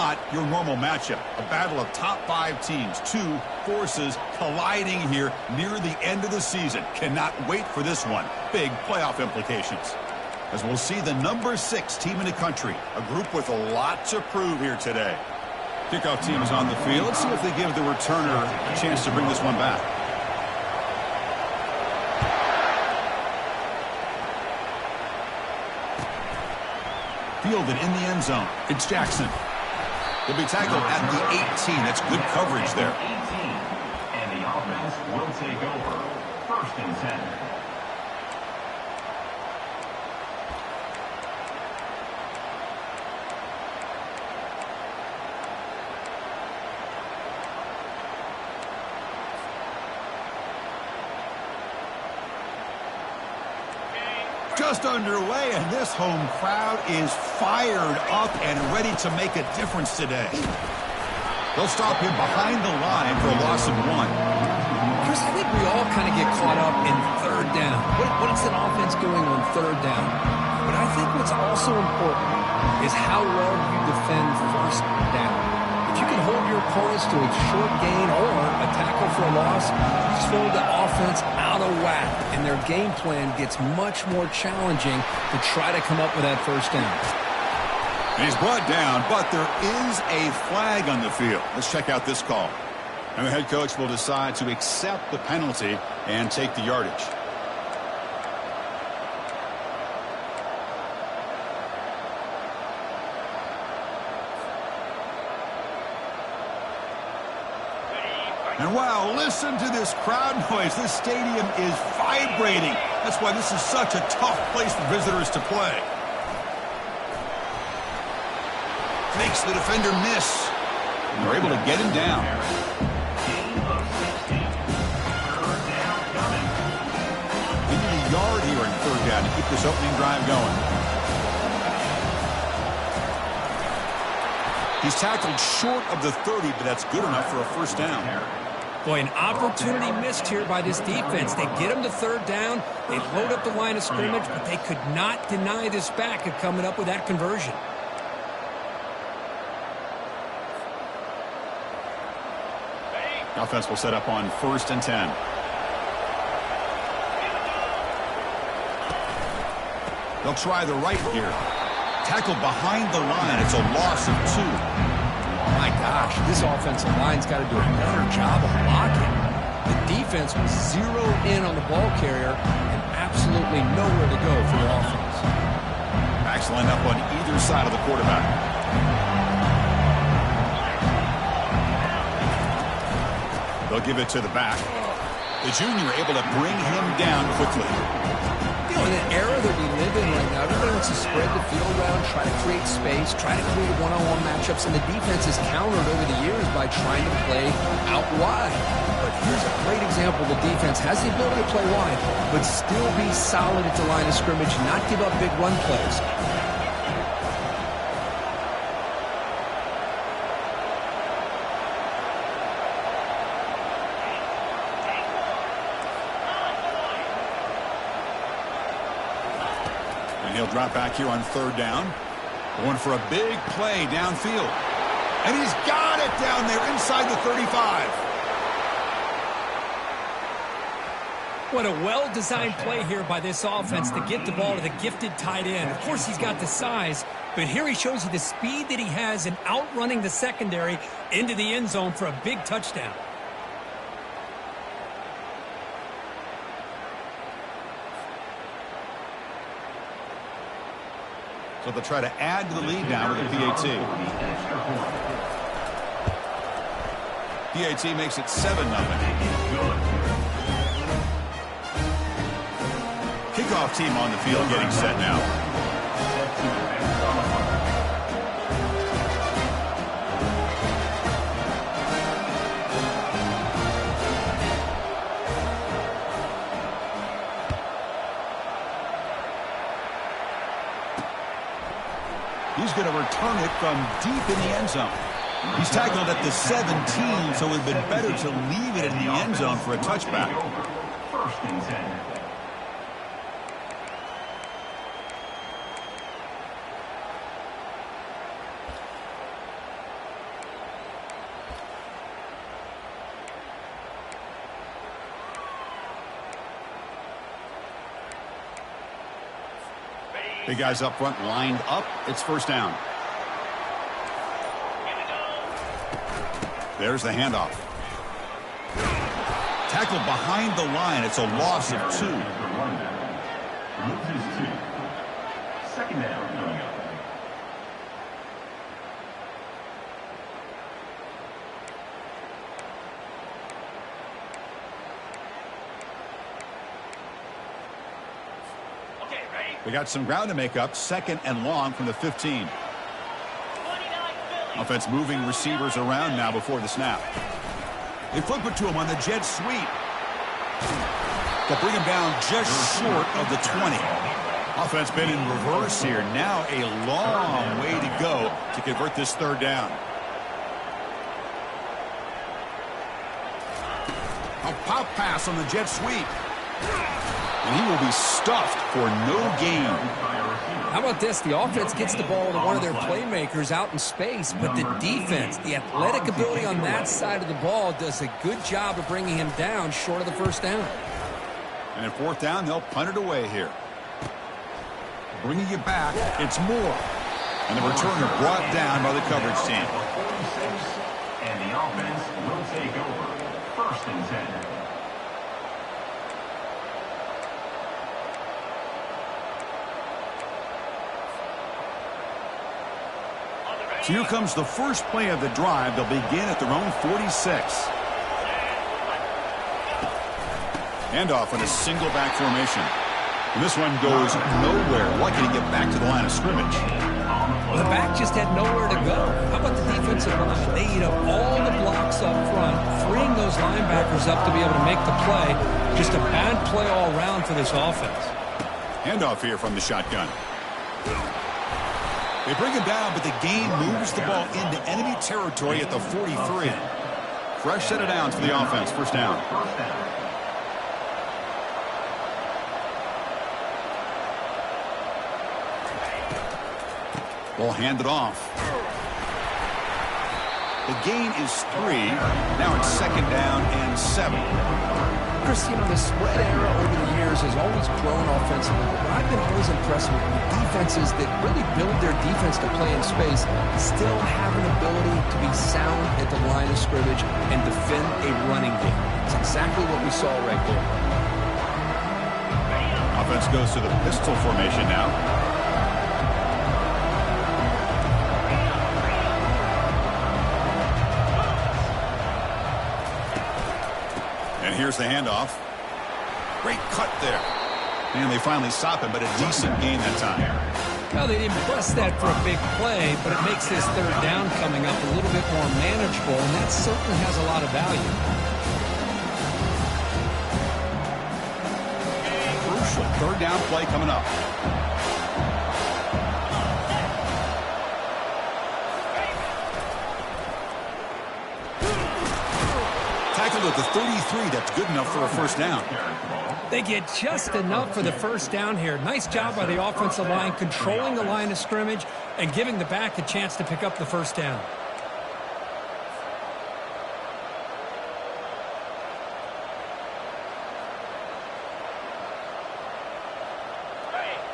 not your normal matchup. A battle of top 5 teams, 2 forces colliding here near the end of the season. Cannot wait for this one. Big playoff implications. As we'll see the number 6 team in the country, a group with a lot to prove here today. Kickoff team is on the field. Let's see if they give the returner a chance to bring this one back. Fielded in the end zone. It's Jackson. He'll be tackled at the 18. That's good coverage there. 18, and the offense will take over. 1st and 10. Just underway, and this home crowd is fired up and ready to make a difference today. They'll stop him behind the line for a loss of 1. Chris, I think we all kind of get caught up in 3rd down. What is an offense doing on 3rd down? But I think what's also important is how well you defend 1st down. If you can hold your opponents to a short gain or a tackle for a loss, you just throw the offense out of whack, and their game plan gets much more challenging to try to come up with that 1st down. And he's brought down, but there is a flag on the field. Let's check out this call. And the head coach will decide to accept the penalty and take the yardage. And wow, listen to this crowd noise. This stadium is vibrating. That's why this is such a tough place for visitors to play. Makes the defender miss. And they're able to get him down. They need a yard here in 3rd down to keep this opening drive going. He's tackled short of the 30, but that's good enough for a 1st down. Boy, an opportunity missed here by this defense. They get him to 3rd down. They load up the line of scrimmage, but they could not deny this back of coming up with that conversion. Offense will set up on 1st and 10. They'll try the right here. Tackled behind the line. It's a loss of 2. My gosh, this offensive line's got to do a better job of blocking. The defense was zeroed in on the ball carrier and absolutely nowhere to go for the offense. Backs line up on either side of the quarterback. They'll give it to the back. The junior able to bring him down quickly. You know, in an era that we live in right now, everybody wants to spread the field around, try to create space, try to create one-on-one matchups, and the defense is countered over the years by trying to play out wide. But here's a great example. The defense has the ability to play wide, but still be solid at the line of scrimmage, not give up big run plays. He'll drop back here on 3rd down. Going for a big play downfield. And he's got it down there inside the 35. What a well-designed play here by this offense to get the ball to the gifted tight end. Of course, he's got the size, but here he shows you the speed that he has in outrunning the secondary into the end zone for a big touchdown. So they'll try to add to the lead now with a PAT. PAT makes it 7-0. Kickoff team on the field getting set now. He's going to return it from deep in the end zone. He's tackled at the 17, so it would have been better to leave it in the end zone for a touchback. 1st and 10. Big guys up front lined up. It's first down. There's the handoff. Tackled behind the line. It's a loss of 2. Loses 2. Second down coming up. We got some ground to make up. Second and long from the 15. Offense moving receivers around now before the snap. They flip it to him on the jet sweep. They'll bring him down just short of the 20. Offense been in reverse here. Now a long way to go to convert this third down. A pop pass on the jet sweep. And he will be stuffed for no gain. How about this? The offense gets the ball to one of their playmakers out in space, but the defense, the athletic ability on that side of the ball does a good job of bringing him down short of the first down. And in fourth down, they'll punt it away here. Bringing it back, it's Moore. And the returner brought down by the coverage team. And the offense will take over. First and 10. So here comes the first play of the drive. They'll begin at their own 46. Handoff on a single back formation. And this one goes nowhere. Lucky to get back to the line of scrimmage. Well, the back just had nowhere to go. How about the defensive line? They eat up all the blocks up front, freeing those linebackers up to be able to make the play. Just a bad play all around for this offense. Handoff here from the shotgun. They bring him down, but the gain moves the ball into enemy territory at the 43. Fresh set of downs for the offense. First down. Ball handed off. The gain is 3. Now it's second down and 7. Chris, you know, the spread era over the years has always grown offensively, but I've been always impressed with the defenses that really build their defense to play in space, still have an ability to be sound at the line of scrimmage and defend a running game. It's exactly what we saw right there. Offense goes to the pistol formation now. And here's the handoff. Great cut there. And they finally stop him, but a decent gain that time. Well, they didn't press that for a big play, but it makes this third down coming up a little bit more manageable, and that certainly has a lot of value. Crucial third down play coming up. Tackled at the 33. That's good enough for a first down. They get just enough for the first down here. Nice job by the offensive line, controlling the line of scrimmage and giving the back a chance to pick up the first down.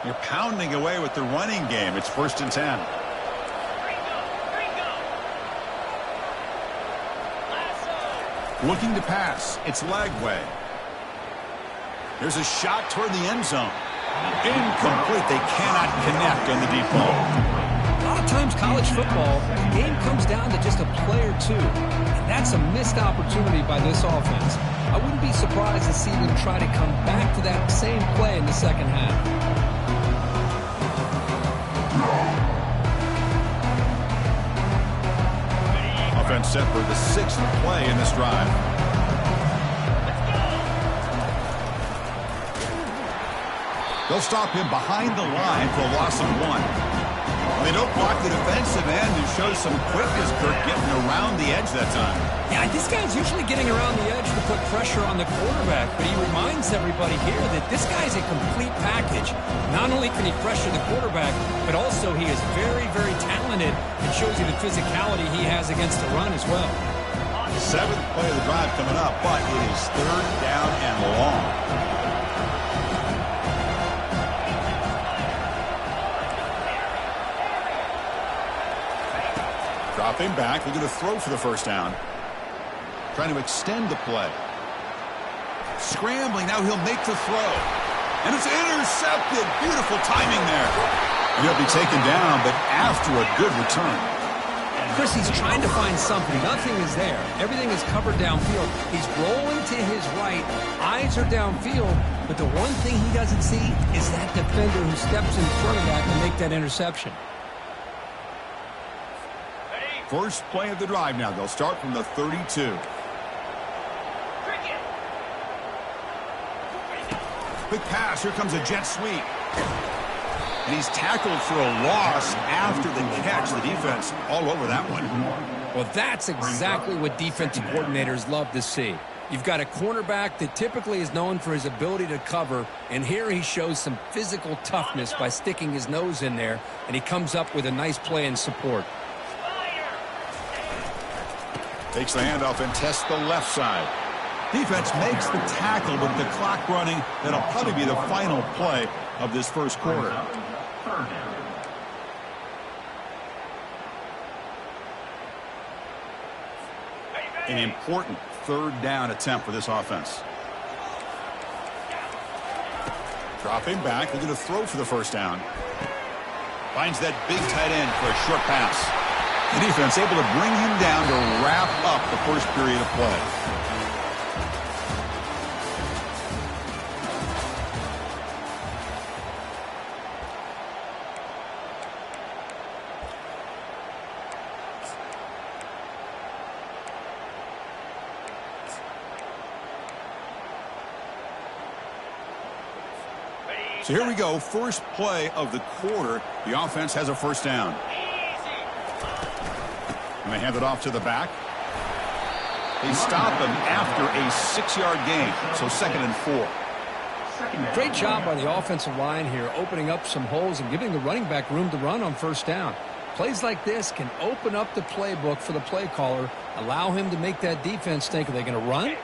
You're pounding away with the running game. It's first and 10. Looking to pass. It's Lagway. There's a shot toward the end zone. Incomplete. They cannot connect on the deep ball. A lot of times college football, the game comes down to just a play or two. And that's a missed opportunity by this offense. I wouldn't be surprised to see them try to come back to that same play in the second half. Offense set for the 6th play in this drive. They'll stop him behind the line for a loss of 1. They don't block the defensive end and show some quickness, Kirk, getting around the edge that time. Yeah, this guy's usually getting around the edge to put pressure on the quarterback, but he reminds everybody here that this guy's a complete package. Not only can he pressure the quarterback, but also he is very, very talented and shows you the physicality he has against the run as well. 7th play of the drive coming up, but it is third down and long. Dropping back, looking to throw for the first down. Trying to extend the play. Scrambling, now he'll make the throw. And it's intercepted. Beautiful timing there. And he'll be taken down, but after a good return. Chris, he's trying to find something. Nothing is there. Everything is covered downfield. He's rolling to his right. Eyes are downfield. But the one thing he doesn't see is that defender who steps in front of that to make that interception. First play of the drive now. They'll start from the 32. Quick pass. Here comes a jet sweep. And he's tackled for a loss after the catch. The defense all over that one. Well, that's exactly what defensive coordinators love to see. You've got a cornerback that typically is known for his ability to cover, and here he shows some physical toughness by sticking his nose in there, and he comes up with a nice play in support. Takes the handoff and tests the left side. Defense makes the tackle, but the clock running, that'll probably be the final play of this first quarter. An important third down attempt for this offense. Dropping back, looking to throw for the first down. Finds that big tight end for a short pass. The defense able to bring him down to wrap up the first period of play. So here we go, first play of the quarter. The offense has a first down. And they hand it off to the back. They stop him after a 6-yard gain, so 2nd and 4. Great job by the offensive line here, opening up some holes and giving the running back room to run on first down. Plays like this can open up the playbook for the play caller, allow him to make that defense think, are they going to run?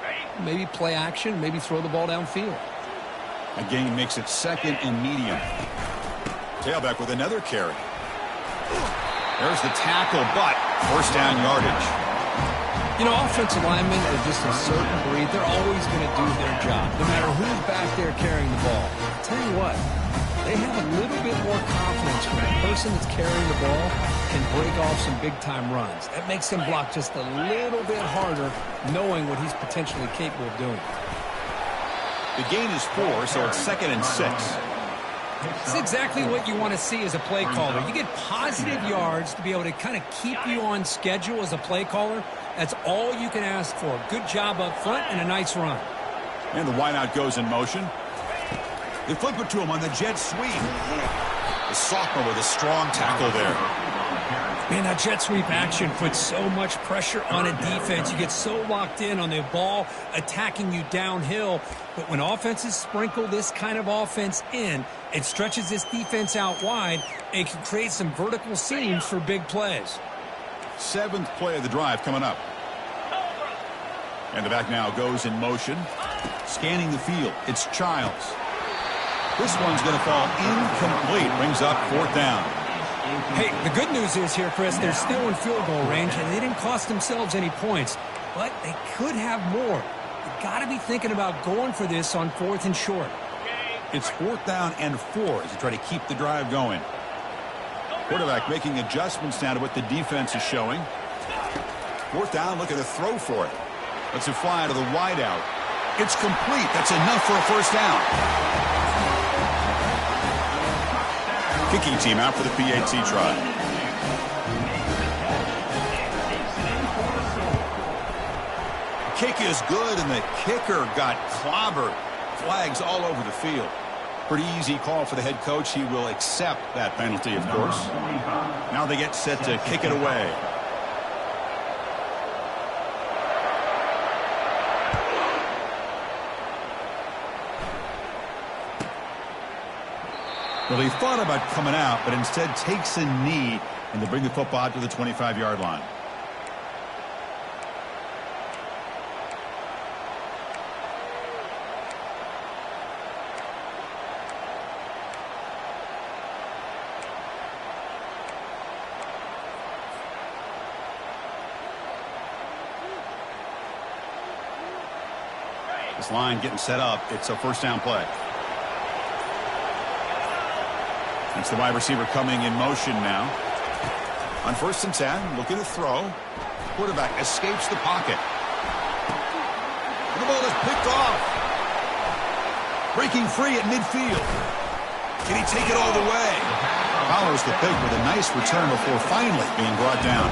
Maybe play action, maybe throw the ball downfield. A gain makes it 2nd and medium. Tailback with another carry. There's the tackle, but first down yardage. You know, offensive linemen are just a certain breed. They're always going to do their job, no matter who's back there carrying the ball. I'll tell you what, they have a little bit more confidence when the person that's carrying the ball can break off some big-time runs. That makes them block just a little bit harder, knowing what he's potentially capable of doing. The gain is 4, so it's 2nd and 6. It's exactly what you want to see as a play caller. You get positive yards to be able to kind of keep you on schedule as a play caller. That's all you can ask for. Good job up front and a nice run. And the wideout goes in motion. They flip it to him on the jet sweep. The sophomore with a strong tackle there. Man, that jet sweep action puts so much pressure on a defense. You get so locked in on the ball attacking you downhill. But when offenses sprinkle this kind of offense in, it stretches this defense out wide and can create some vertical seams for big plays. 7th play of the drive coming up. And the back now goes in motion. Scanning the field. It's Childs. This one's going to fall incomplete. Brings up 4th down. Hey, the good news is here, Chris, they're still in field goal range, and they didn't cost themselves any points. But they could have more. You've got to be thinking about going for this on 4th and short. It's 4th down and 4 as you try to keep the drive going. Quarterback making adjustments now to what the defense is showing. 4th down, looking to throw for it. Lets it fly to the wideout. It's complete. That's enough for a first down. Kicking team out for the PAT try. Kick is good, and the kicker got clobbered. Flags all over the field. Pretty easy call for the head coach. He will accept that penalty, of course. Now they get set to kick it away. Well, he thought about coming out, but instead takes a knee, and they bring the football out to the 25-yard line. This line getting set up. It's a first down play. It's the wide receiver coming in motion now. On 1st and 10, looking to throw. Quarterback escapes the pocket. The ball is picked off. Breaking free at midfield. Can he take it all the way? Follows the pick with a nice return before finally being brought down.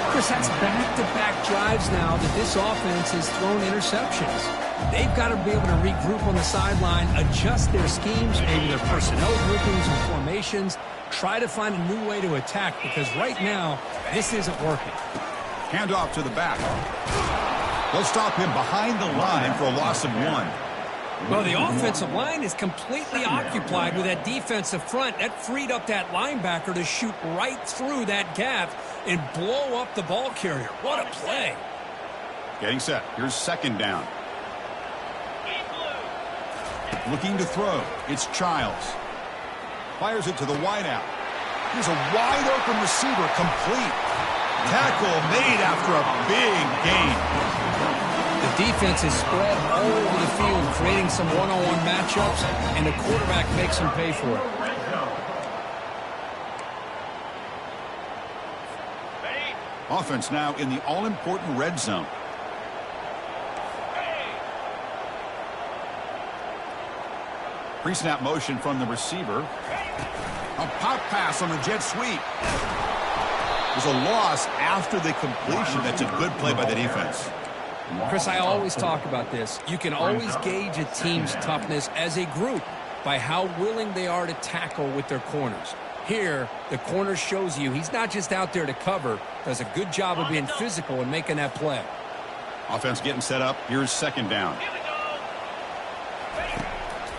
Chris, that's back-to-back drives now that this offense has thrown interceptions. They've got to be able to regroup on the sideline, adjust their schemes, maybe their personnel groupings and formations, try to find a new way to attack, because right now, this isn't working. Handoff to the back. They'll stop him behind the line for a loss of 1. Well, the offensive line is completely occupied with that defensive front. That freed up that linebacker to shoot right through that gap and blow up the ball carrier. What a play. Getting set. Here's 2nd down. Looking to throw. It's Childs. Fires it to the wideout. Here's a wide-open receiver, complete. Tackle made after a big gain. The defense is spread all over the field, creating some one-on-one matchups, and the quarterback makes them pay for it. Offense now in the all-important red zone. Pre-snap motion from the receiver. A pop pass on the jet sweep. There's a loss after the completion. That's a good play by the defense. Chris, I always talk about this. You can always gauge a team's toughness as a group by how willing they are to tackle with their corners. Here, the corner shows you he's not just out there to cover, does a good job of being physical and making that play. Offense getting set up. Here's 2nd down.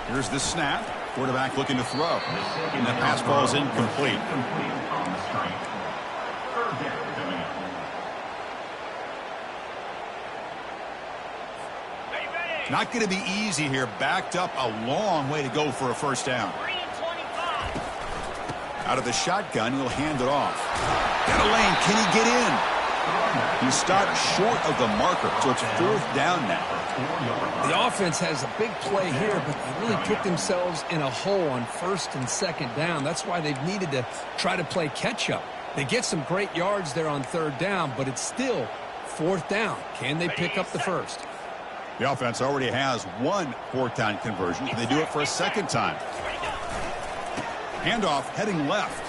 Here's the snap. Quarterback looking to throw. And that pass falls incomplete. Not going to be easy here. Backed up a long way to go for a first down. Out of the shotgun, he'll hand it off. Got a lane. Can he get in? He stopped short of the marker, so it's 4th down now. The offense has a big play here, but they really put themselves in a hole on 1st and 2nd down. That's why they've needed to try to play catch-up. They get some great yards there on 3rd down, but it's still 4th down. Can they pick up the first? The offense already has 1 4th down conversion. Can they do it for a 2nd time? Handoff heading left.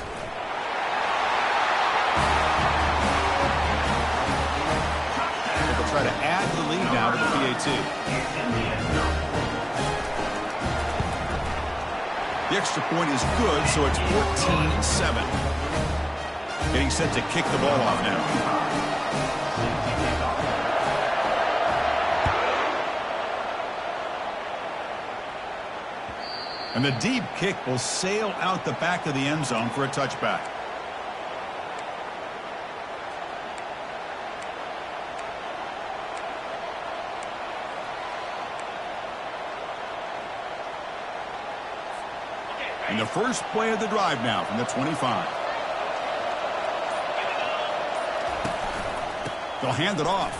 They'll try to add the lead now to the PAT. The extra point is good, so it's 14-7. Getting set to kick the ball off now. And the deep kick will sail out the back of the end zone for a touchback. And the first play of the drive now from the 25. They'll hand it off.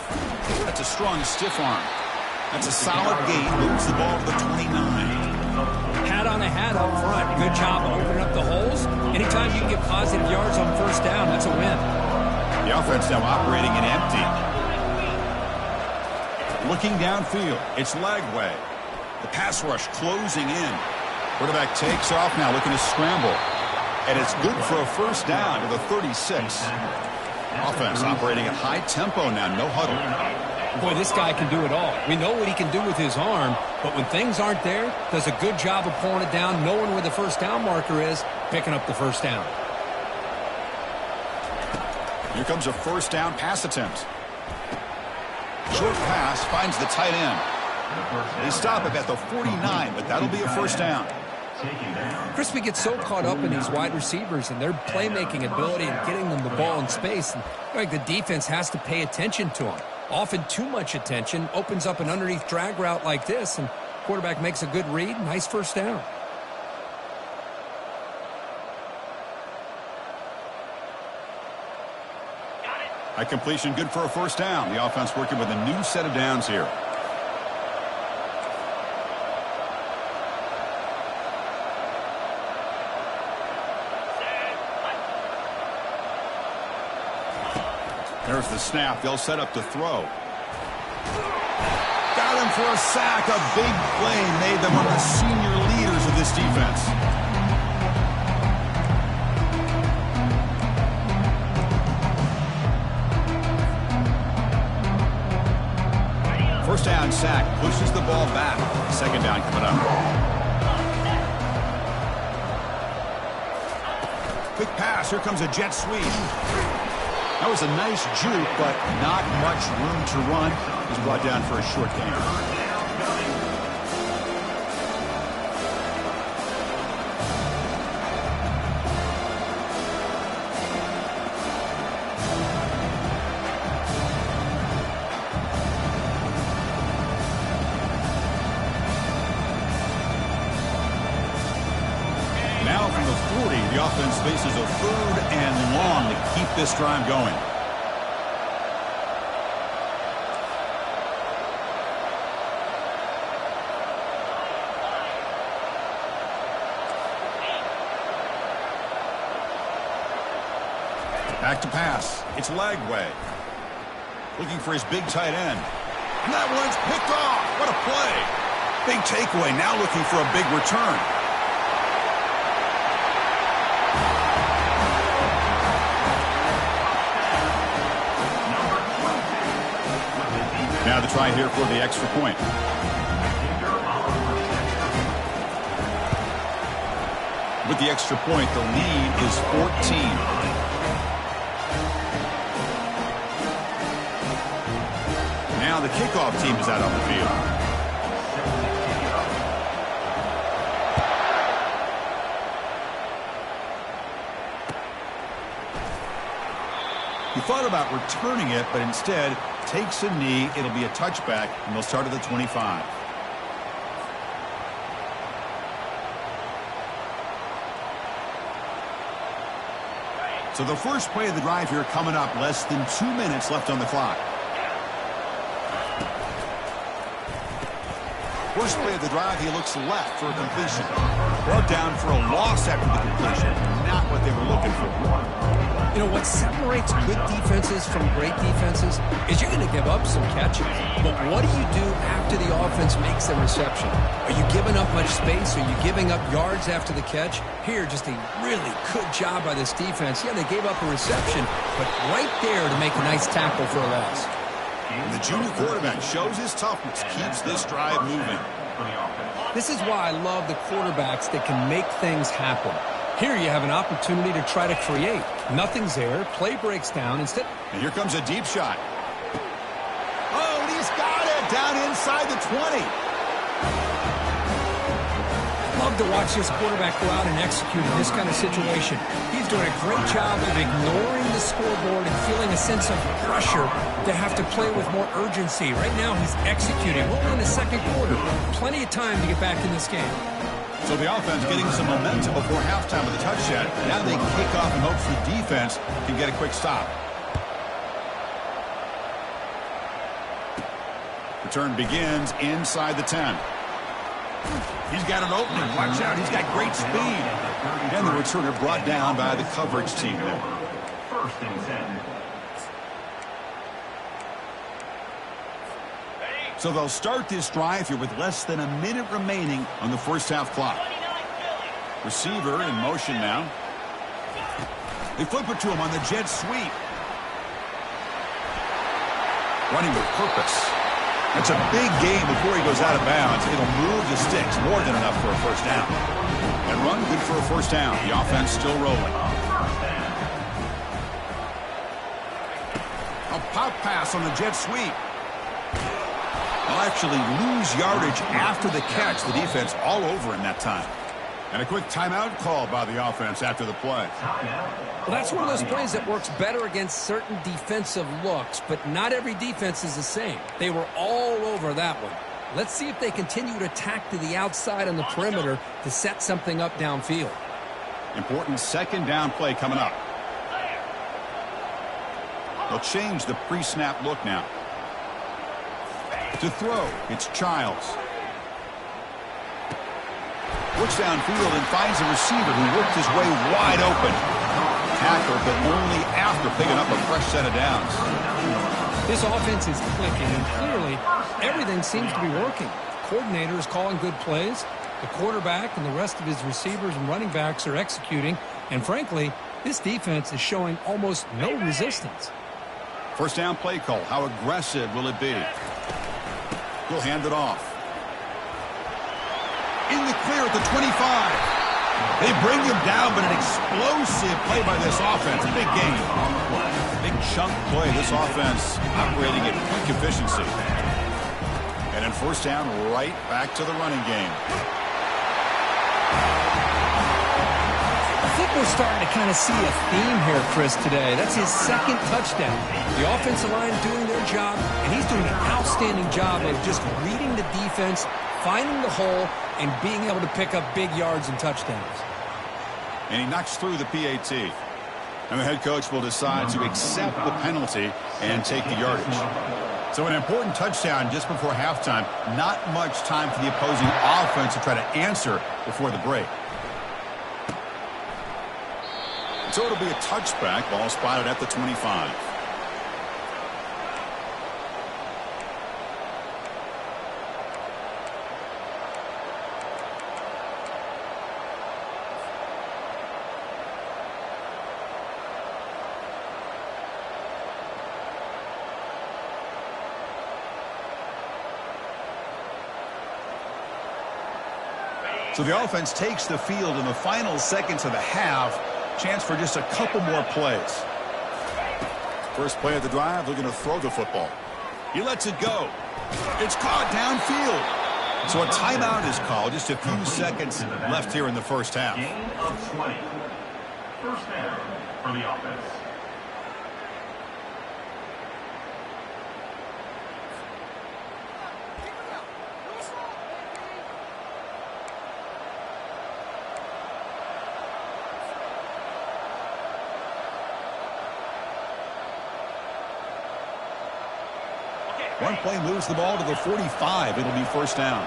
That's a strong stiff arm. That's a solid gain. Moves the ball to the 29. Hat on a hat up front. Good job opening up the holes. Anytime you can get positive yards on 1st down, that's a win. The offense now operating in empty. Looking downfield. It's Lagway. The pass rush closing in. Quarterback takes off now, looking to scramble. And it's good for a first down to the 36. Offense operating at high tempo now. No huddle. Boy, this guy can do it all. We know what he can do with his arm, but when things aren't there, does a good job of pulling it down, knowing where the first down marker is, picking up the first down. Here comes a first down pass attempt. Short pass finds the tight end. They stop it at the 49, but that'll be a first down. Chris, we get so caught up in these wide receivers and their playmaking ability and getting them the ball in space. And like the defense has to pay attention to them. Often too much attention opens up an underneath drag route like this, and quarterback makes a good read. Nice first down. High completion, good for a first down. The offense working with a new set of downs here. There's the snap. They'll set up to throw. Got him for a sack. A big play made them one of the senior leaders of this defense. First down sack. Pushes the ball back. Second down coming up. Quick pass. Here comes a jet sweep. That was a nice juke, but not much room to run. He's brought down for a short gain. Now from the 40, the offense faces a 3rd and long to keep this drive going. Back to pass. It's Lagway. Looking for his big tight end. And that one's picked off. What a play. Big takeaway. Now looking for a big return. Now the try here for the extra point. With the extra point, the lead is 14. Now the kickoff team is out on the field. He thought about returning it, but instead takes a knee. It'll be a touchback, and they'll start at the 25. So the first play of the drive here coming up. Less than 2 minutes left on the clock. First play of the drive, he looks left for a completion. Brought down for a loss after the completion. Not what they were looking for. You know, what separates good defenses from great defenses is you're going to give up some catches. But what do you do after the offense makes the reception? Are you giving up much space? Are you giving up yards after the catch? Here, just a really good job by this defense. Yeah, they gave up a reception, but right there to make a nice tackle for a loss. And the junior quarterback shows his toughness, keeps this drive moving. This is why I love the quarterbacks that can make things happen. Here you have an opportunity to try to create. Nothing's there. Play breaks down. Instead. And here comes a deep shot. Oh, he's got it down inside the 20. Love to watch this quarterback go out and execute in this kind of situation. He's doing a great job of ignoring the scoreboard and feeling a sense of pressure to have to play with more urgency. Right now he's executing. We're in the second quarter. Plenty of time to get back in this game. So the offense getting some momentum before halftime with a touchdown. Now they kick off in hopes the defense can get a quick stop. Return begins inside the 10. He's got an opening. Watch out. He's got great speed. And the returner brought down by the coverage team there. First and 10. So they'll start this drive here with less than a minute remaining on the first half clock. Receiver in motion now. They flip it to him on the jet sweep. Running with purpose. That's a big gain before he goes out of bounds. It'll move the sticks more than enough for a first down. And run good for a first down. The offense still rolling. A pop pass on the jet sweep. They'll actually lose yardage after the catch. The defense all over in that time. And a quick timeout call by the offense after the play. Well, that's one of those plays that works better against certain defensive looks, but not every defense is the same. They were all over that one. Let's see if they continue to attack to the outside on the perimeter to set something up downfield. Important second down play coming up. They'll change the pre-snap look now. To throw, it's Childs. Looks downfield and finds a receiver who worked his way wide open. tackle, but only after picking up a fresh set of downs. This offense is clicking, and clearly everything seems to be working. The coordinator is calling good plays. The quarterback and the rest of his receivers and running backs are executing. And frankly, this defense is showing almost no resistance. First down play call. How aggressive will it be? He'll hand it off. In the clear at the 25. They bring him down, but an explosive play by this offense. Big game. Big chunk play. This offense operating at quick efficiency. And in first down, right back to the running game. I think we're starting to kind of see a theme here, Chris, today. That's his second touchdown. The offensive line doing their job, and he's doing an outstanding job of just reading the defense, finding the hole, and being able to pick up big yards and touchdowns. And he knocks through the PAT. And the head coach will decide to accept the penalty and take the yardage. So an important touchdown just before halftime. Not much time for the opposing offense to try to answer before the break. So it'll be a touchback. Ball spotted at the 25. So the offense takes the field in the final seconds of the half. Chance for just a couple more plays. First play of the drive, they're going to throw the football. He lets it go. It's caught downfield. So a timeout is called. Just a few seconds left here in the first half. Gain of 20. First down for the offense. One play moves the ball to the 45. It'll be first down.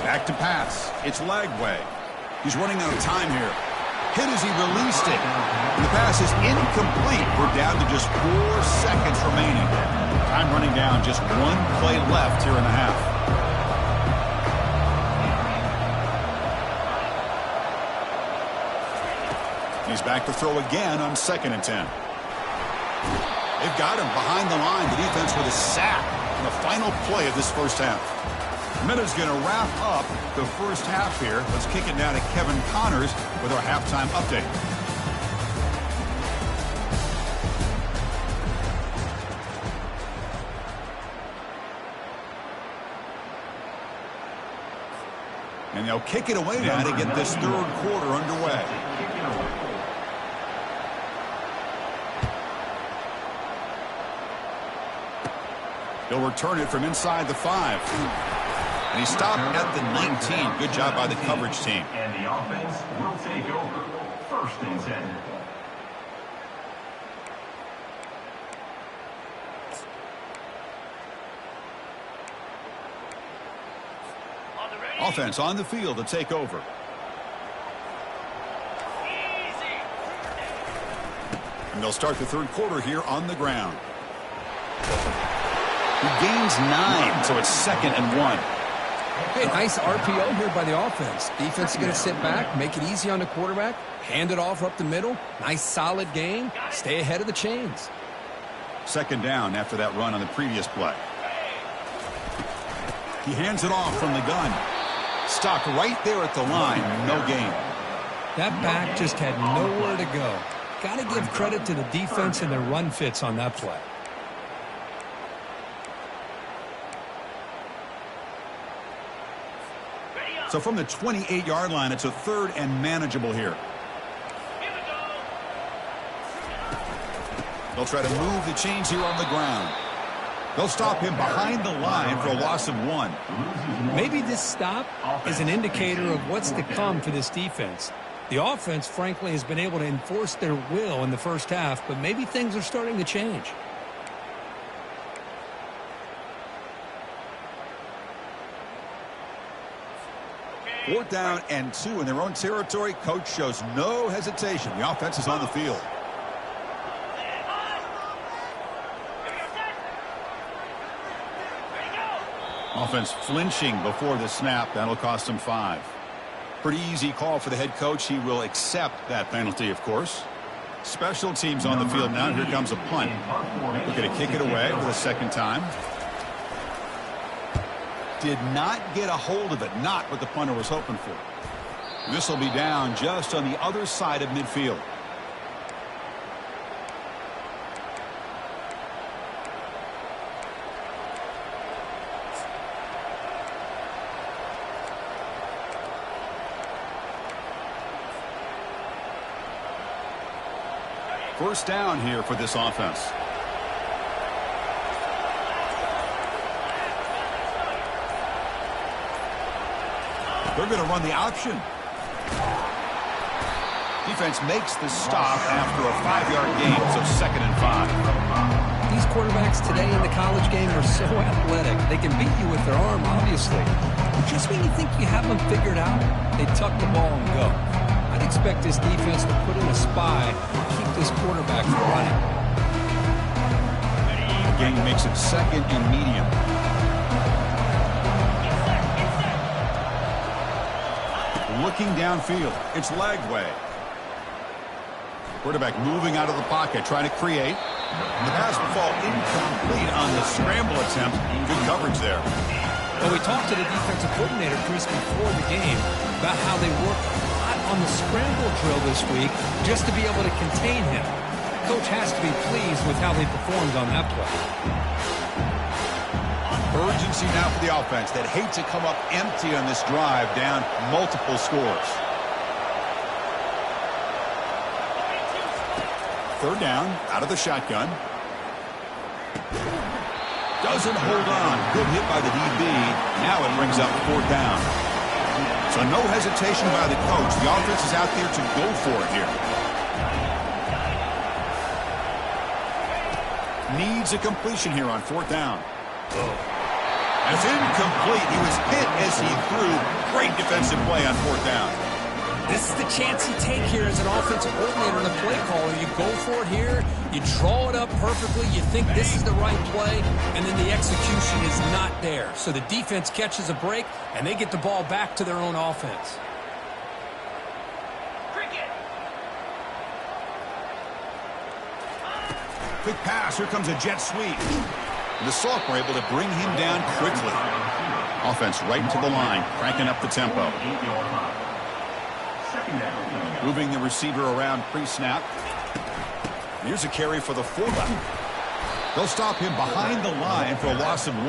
Back to pass. It's Lagway. He's running out of time here. Hit as he released it. And the pass is incomplete. We're down to just 4 seconds remaining. Time running down. Just one play left here in the half. He's back to throw again on 2nd and 10. They've got him behind the line. The defense with a sack in the final play of this first half. Minute's going to wrap up the first half here. Let's kick it down to Kevin Connors with our halftime update. And they'll kick it away now to get this third quarter underway. He'll return it from inside the 5. And he stopped at the 19. Good job by the coverage team. And the offense will take over. First and 10. Offense on the field to take over. And they'll start the third quarter here on the ground. He gains 9, so it's 2nd and 1. Hey, nice RPO here by the offense. Defense is going to sit back, make it easy on the quarterback, hand it off up the middle. Nice solid game. Stay ahead of the chains. 2nd down after that run on the previous play. He hands it off from the gun. Stopped right there at the line. No gain. That back just had nowhere to go. Got to give credit to the defense and their run fits on that play. So from the 28-yard line, it's a 3rd and manageable here. They'll try to move the chains here on the ground. They'll stop him behind the line for a loss of 1. Maybe this stop is an indicator of what's to come for this defense. The offense, frankly, has been able to enforce their will in the first half, but maybe things are starting to change. 4th down and 2 in their own territory. Coach shows no hesitation. The offense is on the field. Offense flinching before the snap. That'll cost him 5. Pretty easy call for the head coach. He will accept that penalty, of course. Special teams on the field now. Here comes a punt. Looking to kick it away for the second time. Did not get a hold of it. Not what the punter was hoping for. This will be down just on the other side of midfield. First down here for this offense. They're going to run the option. Defense makes the stop after a 5-yard gain, so 2nd and 5. These quarterbacks today in the college game are so athletic. They can beat you with their arm, obviously. But just when you think you have them figured out, they tuck the ball and go. I'd expect this defense to put in a spy and keep this quarterback from running. The game makes it 2nd and medium. Looking downfield. It's Lagway. Quarterback moving out of the pocket, trying to create. The pass will fall incomplete on the scramble attempt. Good coverage there. Well, we talked to the defensive coordinator, Chris, before the game about how they worked a lot on the scramble drill this week just to be able to contain him. The coach has to be pleased with how they performed on that play. Urgency now for the offense that hate to come up empty on this drive, down multiple scores. 3rd down, out of the shotgun. Doesn't hold on. Good hit by the DB. Now it brings up 4th down. So no hesitation by the coach. The offense is out there to go for it here. Needs a completion here on 4th down. It's incomplete. He was hit as he threw. Great defensive play on 4th down. This is the chance you take here as an offensive coordinator and a play caller. You go for it here. You draw it up perfectly. You think this is the right play, and then the execution is not there. So the defense catches a break, and they get the ball back to their own offense. Quick pass. Here comes a jet sweep. The sophomore able to bring him down quickly. Offense right to the line, cranking up the tempo. Moving the receiver around pre-snap. Here's a carry for the fullback. They'll stop him behind the line for a loss of 1.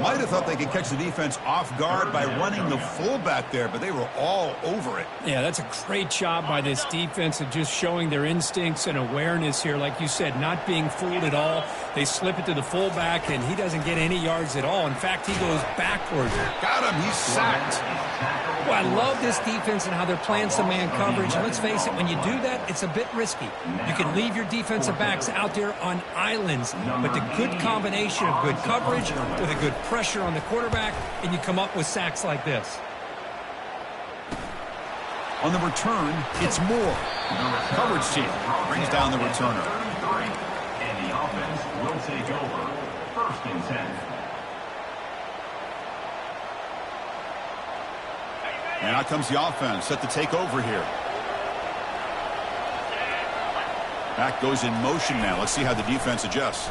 Might have thought they could catch the defense off guard by running the fullback there, but they were all over it. Yeah, that's a great job by this defense of just showing their instincts and awareness here. Like you said, not being fooled at all. They slip it to the fullback, and he doesn't get any yards at all. In fact, he goes backwards. Got him. He's sacked. Well, I love this defense and how they're playing some man coverage. Let's face it, when you do that, it's a bit risky. You can leave your defensive backs out there on islands, but the good combination of good coverage with a good pressure on the quarterback, and you come up with sacks like this. On the return, it's Moore. Coverage team brings down the returner. And the offense will take over. 1st and 10. And out comes the offense set to take over here. Back goes in motion now. Let's see how the defense adjusts.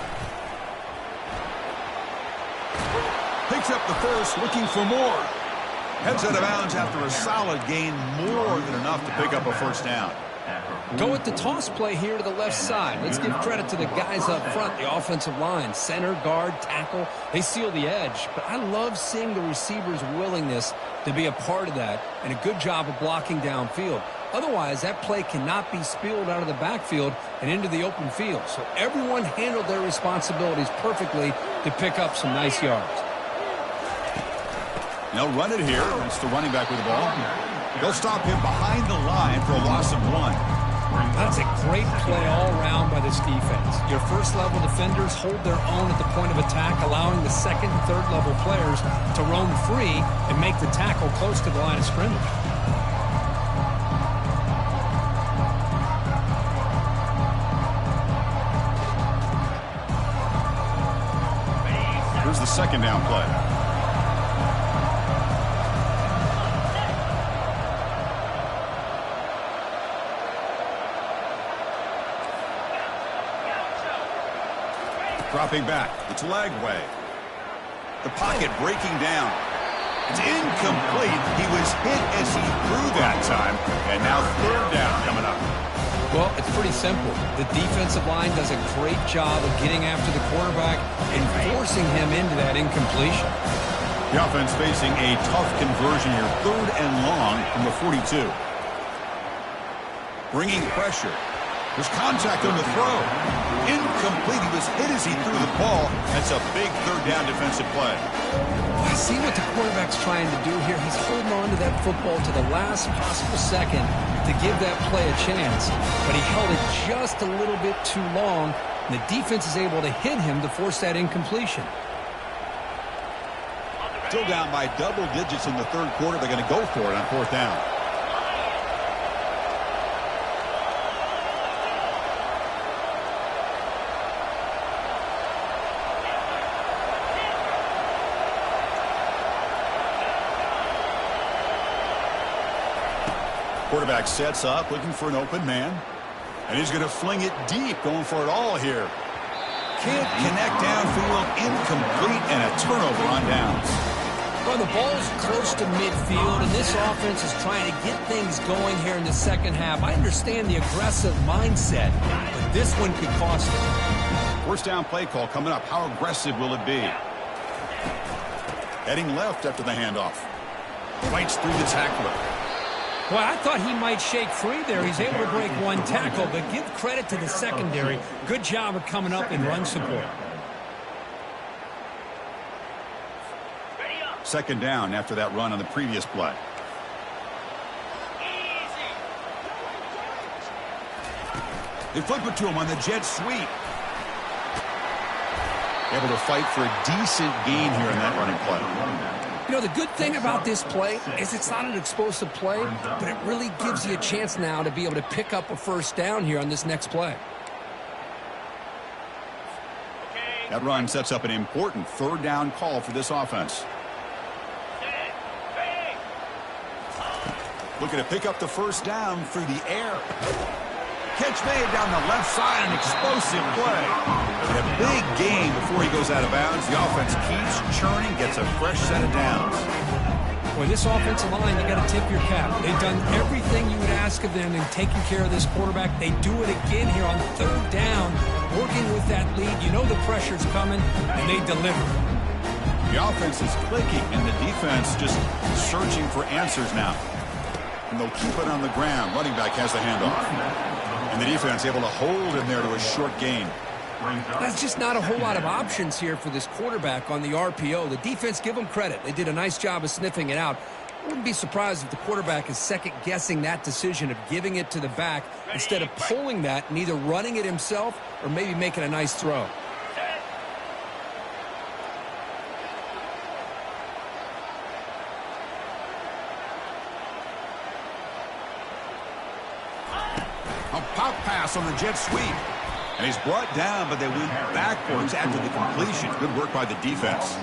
Picks up the first, looking for more. Heads out of bounds after a solid gain, more than enough to pick up a 1st down. Go with the toss play here to the left side. Let's give credit to the guys up front, the offensive line, center, guard, tackle. They seal the edge. But I love seeing the receiver's willingness to be a part of that and a good job of blocking downfield. Otherwise, that play cannot be spilled out of the backfield and into the open field. So everyone handled their responsibilities perfectly to pick up some nice yards. They'll run it here. That's the running back with the ball. They'll stop him behind the line for a loss of 1. That's a great play all around by this defense. Your first-level defenders hold their own at the point of attack, allowing the second and third-level players to roam free and make the tackle close to the line of scrimmage. Here's the second down play. Dropping back. It's leg way. The pocket breaking down. It's incomplete. He was hit as he threw that time. And now third down coming up. Well, it's pretty simple. The defensive line does a great job of getting after the quarterback and forcing him into that incompletion. The offense facing a tough conversion here. Third and long from the 42. Bringing pressure. There's contact on the throw. Incomplete. He was hit as he threw the ball. That's a big third down defensive play. I see what the quarterback's trying to do here. He's holding on to that football to the last possible second to give that play a chance. But he held it just a little bit too long. And the defense is able to hit him to force that incompletion. Still down by double digits in the third quarter. They're going to go for it on fourth down. Quarterback sets up, looking for an open man. And he's going to fling it deep, going for it all here. Can't connect downfield, incomplete, and a turnover on downs. Well, the ball's close to midfield, and this offense is trying to get things going here in the second half. I understand the aggressive mindset, but this one could cost them. First down play call coming up. How aggressive will it be? Heading left after the handoff. Fights through the tackler. Well, I thought he might shake free there. He's able to break one tackle, but give credit to the secondary. Good job of coming up in run support. Second down after that run on the previous play. They flip it to him on the jet sweep. Able to fight for a decent gain here in that running play. You know, the good thing about this play is it's not an explosive play, but it really gives you a chance now to be able to pick up a first down here on this next play. That run sets up an important third down call for this offense. Looking to pick up the first down through the air. Catch made down the left side, an explosive play. And a big gain before he goes out of bounds. The offense keeps churning, gets a fresh set of downs. Boy, this offensive line, you got to tip your cap. They've done everything you would ask of them in taking care of this quarterback. They do it again here on third down, working with that lead. You know the pressure's coming, and they deliver. The offense is clicking, and the defense just searching for answers now. And they'll keep it on the ground. Running back has the handoff. And the defense able to hold him there to a short gain. That's just not a whole lot of options here for this quarterback on the RPO. The defense, give them credit. They did a nice job of sniffing it out. I wouldn't be surprised if the quarterback is second-guessing that decision of giving it to the back instead of pulling that and either running it himself or maybe making a nice throw. A pop pass on the jet sweep. And he's brought down, but they went backwards after the completion. Good work by the defense.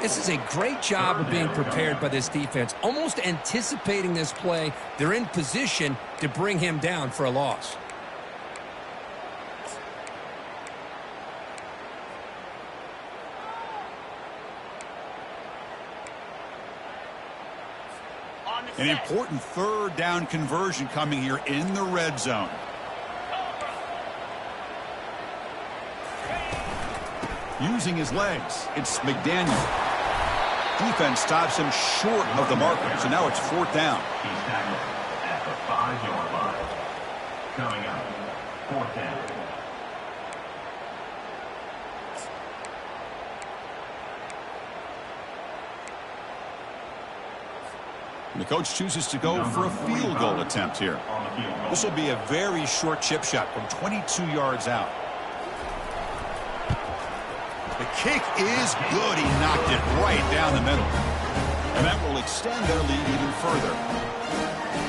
This is a great job of being prepared by this defense. Almost anticipating this play, they're in position to bring him down for a loss. An important third down conversion coming here in the red zone. Using his legs, it's McDaniel. Defense stops him short of the marker, so now it's fourth down. He's tackled at the 5-yard line. Coming up, fourth down. And the coach chooses to go for a field goal attempt here. This will be a very short chip shot from 22 yards out. The kick is good. He knocked it right down the middle. And that will extend their lead even further.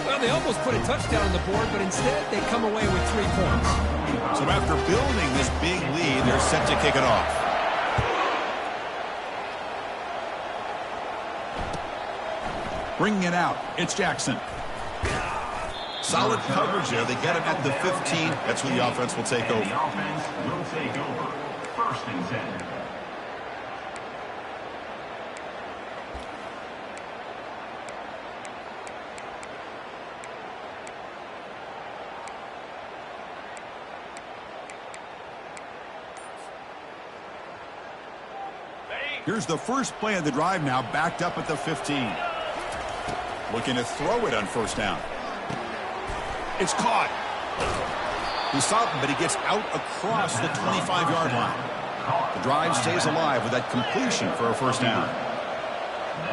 Well, they almost put a touchdown on the board, but instead they come away with 3 points. So after building this big lead, they're set to kick it off. Bringing it out, it's Jackson. Solid coverage there. They get him at the 15. That's where the offense will take over. The offense will take over. 1st and 10. Here's the first play of the drive now, backed up at the 15. Looking to throw it on 1st down. It's caught. He stopped him, but he gets out across the 25-yard line. The drive stays alive with that completion for a 1st down.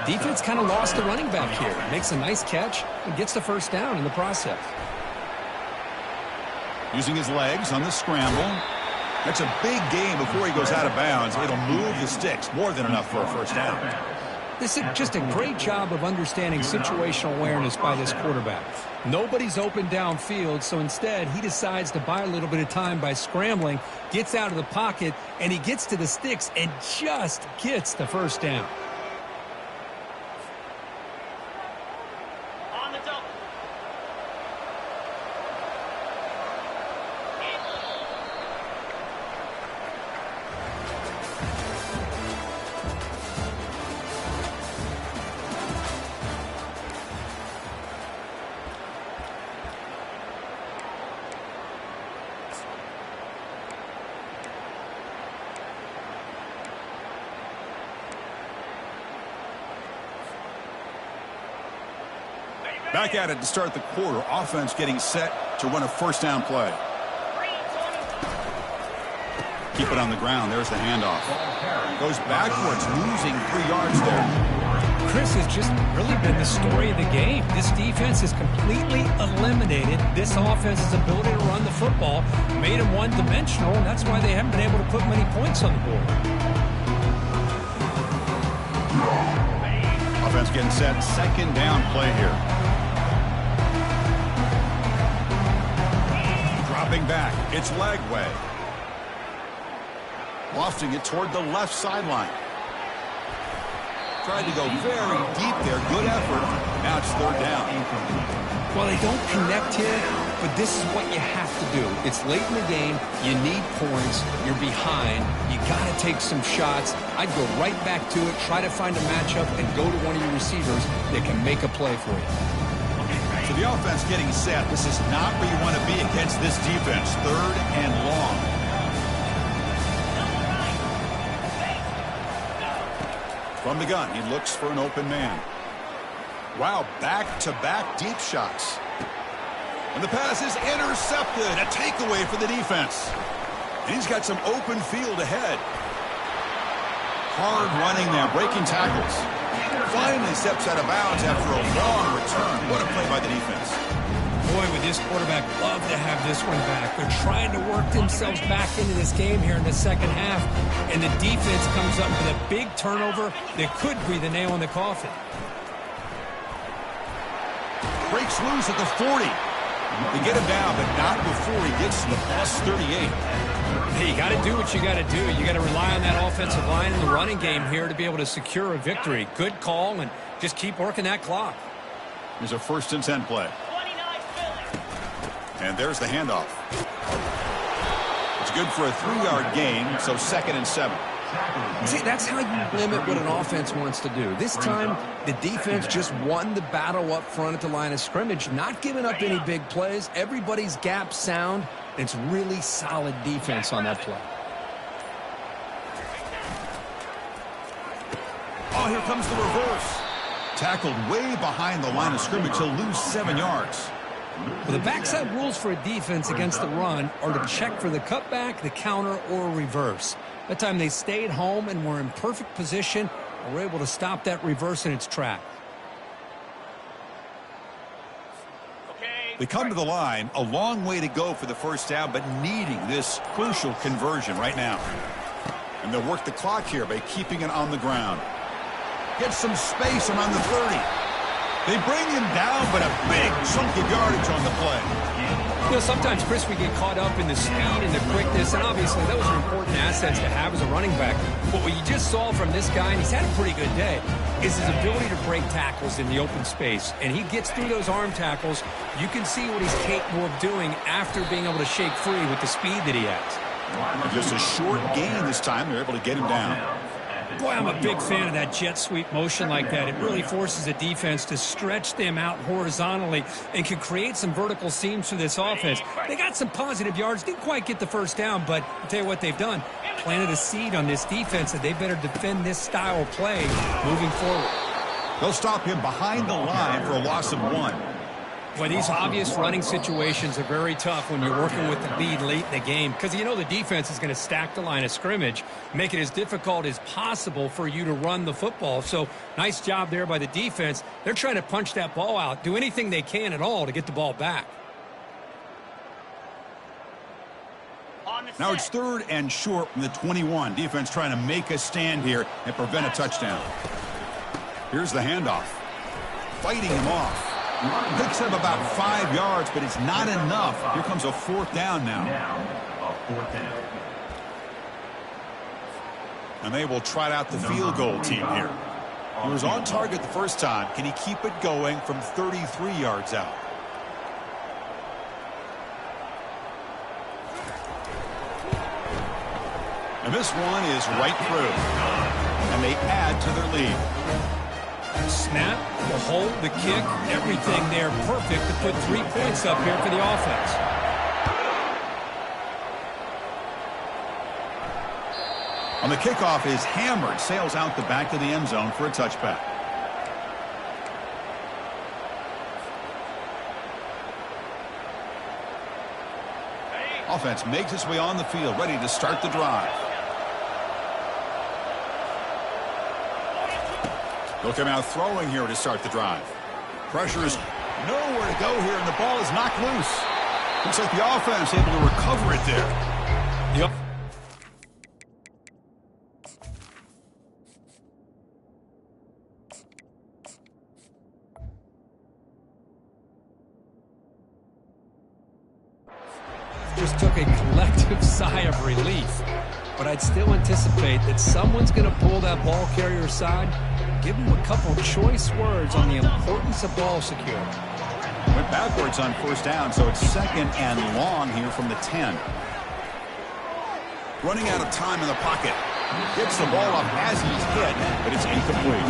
Defense kind of lost the running back here. Makes a nice catch and gets the 1st down in the process. Using his legs on the scramble. That's a big gain before he goes out of bounds. It'll move the sticks, more than enough for a 1st down. This is just a great job of understanding situational awareness by this quarterback. Nobody's open downfield, so instead he decides to buy a little bit of time by scrambling, gets out of the pocket, and he gets to the sticks and just gets the 1st down. Back at it to start the quarter. Offense getting set to run a 1st down play. Keep it on the ground. There's the handoff. Goes backwards, losing 3 yards there. Chris has just really been the story of the game. This defense has completely eliminated this offense's ability to run the football, made them one-dimensional, and that's why they haven't been able to put many points on the board. Offense getting set. 2nd down play here. Dropping back. It's Lagway. Lofting it toward the left sideline. Tried to go very deep there. Good effort. Now it's 3rd down. Well, they don't connect here, but this is what you have to do. It's late in the game. You need points. You're behind. You got to take some shots. I'd go right back to it, try to find a matchup, and go to one of your receivers that can make a play for you. So the offense getting set. This is not where you want to be against this defense. 3rd and long. From the gun, he looks for an open man. Wow, back-to-back deep shots. And the pass is intercepted. A takeaway for the defense. And he's got some open field ahead. Hard running there, breaking tackles. Finally steps out of bounds after a long return. What a play by the defense. Boy, would this quarterback love to have this one back. They're trying to work themselves back into this game here in the 2nd half, and the defense comes up with a big turnover that could be the nail in the coffin. Breaks loose at the 40. They get him down, but not before he gets to the +38. Hey, you got to do what you got to do. You got to rely on that offensive line in the running game here to be able to secure a victory. Good call, and just keep working that clock. Here's a 1st and 10 play. And there's the handoff. It's good for a 3-yard gain, so 2nd and 7. See, that's how you limit what an offense wants to do. This time, the defense just won the battle up front at the line of scrimmage, not giving up any big plays. Everybody's gap sound. It's really solid defense on that play. Oh, here comes the reverse. Tackled way behind the line of scrimmage. He'll lose 7 yards. Well, the backside rules for a defense against the run are to check for the cutback, the counter, or a reverse. That time they stayed home and were in perfect position and were able to stop that reverse in its track. They come to the line, a long way to go for the first down, but needing this crucial conversion right now. And they'll work the clock here by keeping it on the ground. Get some space around the 30. They bring him down, but a big chunk of yardage on the play. You know, sometimes, Chris, we get caught up in the speed and the quickness, and obviously those are important assets to have as a running back. But what you just saw from this guy, and he's had a pretty good day, is his ability to break tackles in the open space. And he gets through those arm tackles. You can see what he's capable of doing after being able to shake free with the speed that he has. Just a short gain this time. They're able to get him down. Boy, I'm a big fan of that jet sweep motion like that. It really forces the defense to stretch them out horizontally and can create some vertical seams for this offense. They got some positive yards, didn't quite get the first down, but I'll tell you what they've done. Planted a seed on this defense that they better defend this style of play moving forward. They'll stop him behind the line for a loss of 1. Well, these obvious running situations are very tough when you're working with the lead late in the game because you know the defense is going to stack the line of scrimmage, make it as difficult as possible for you to run the football. So nice job there by the defense. They're trying to punch that ball out, do anything they can at all to get the ball back. Now it's 3rd and short from the 21. Defense trying to make a stand here and prevent a touchdown. Here's the handoff. Fighting him off. Picks up about 5 yards, but it's not enough. Here comes a 4th down now. A 4th down. And they will trot out the field goal team here. He was on target the first time. Can he keep it going from 33 yards out? And this one is right through. And they add to their lead. Snap, the hold, the kick, everything there perfect to put 3 points up here for the offense. On the kickoff is hammered, sails out the back of the end zone for a touchback. Offense makes its way on the field, ready to start the drive. They'll come out throwing here to start the drive. Pressure is nowhere to go here, and the ball is knocked loose. Looks like the offense able to recover it there. Yep. Just took a collective sigh of relief. But I'd still anticipate that someone's going to pull that ball carrier aside, give him a couple choice words on the importance of ball security. Went backwards on 1st down, so it's 2nd and long here from the 10. Running out of time in the pocket. Gets the ball up as he's hit, but it's incomplete.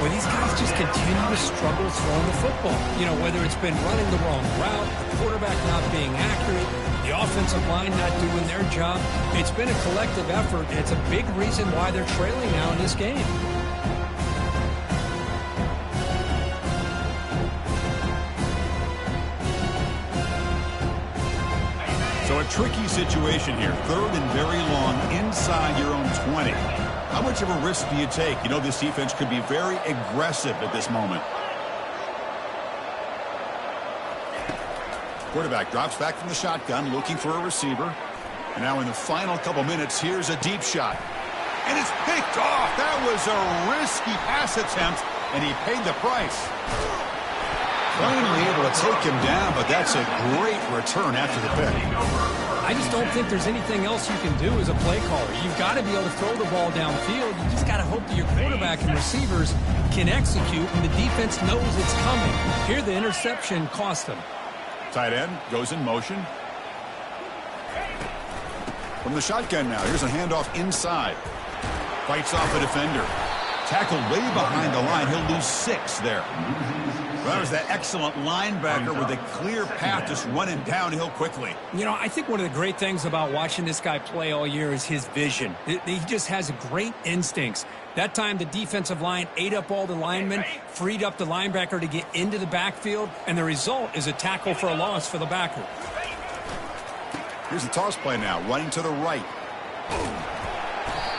Well, these guys just continue to struggle throwing the football. You know, whether it's been running the wrong route, the quarterback not being accurate, the offensive line not doing their job. It's been a collective effort, and it's a big reason why they're trailing now in this game. So a tricky situation here. 3rd and very long inside your own 20. How much of a risk do you take? You know this defense could be very aggressive at this moment. Quarterback drops back from the shotgun, looking for a receiver. And now in the final couple minutes, here's a deep shot. And it's picked off. That was a risky pass attempt, and he paid the price. Finally able to take him down, but that's a great return after the pick. I just don't think there's anything else you can do as a play caller. You've got to be able to throw the ball downfield. You just got to hope that your quarterback and receivers can execute, and the defense knows it's coming. Here, the interception cost them. Tight end goes in motion. From the shotgun now, here's a handoff inside. Fights off a defender. Tackled way behind the line. He'll lose 6 there. Well, that was that excellent linebacker with a clear path just running downhill quickly. You know, I think one of the great things about watching this guy play all year is his vision. He just has great instincts. That time, the defensive line ate up all the linemen, freed up the linebacker to get into the backfield, and the result is a tackle for a loss for the backer. Here's the toss play now, running to the right.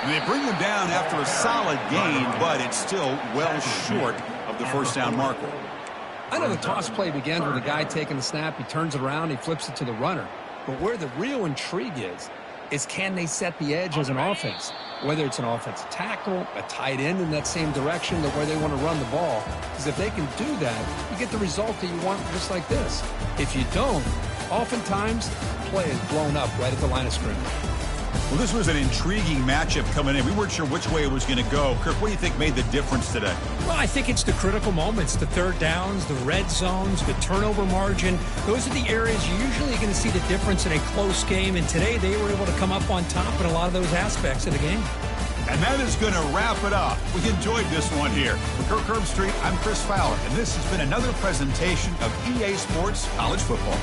And they bring him down after a solid gain, but it's still well short of the 1st down marker. I know the toss play begins with a guy taking the snap, he turns it around, he flips it to the runner. But where the real intrigue is can they set the edge as an offense? Whether it's an offensive tackle, a tight end in that same direction, where they want to run the ball. Because if they can do that, you get the result that you want just like this. If you don't, oftentimes, play is blown up right at the line of scrimmage. Well, this was an intriguing matchup coming in. We weren't sure which way it was going to go. Kirk, what do you think made the difference today? Well, I think it's the critical moments, the third downs, the red zones, the turnover margin. Those are the areas you're usually going to see the difference in a close game. And today they were able to come up on top in a lot of those aspects of the game. And that is going to wrap it up. We enjoyed this one here. For Kirk Herbstreit, I'm Chris Fowler, and this has been another presentation of EA Sports College Football.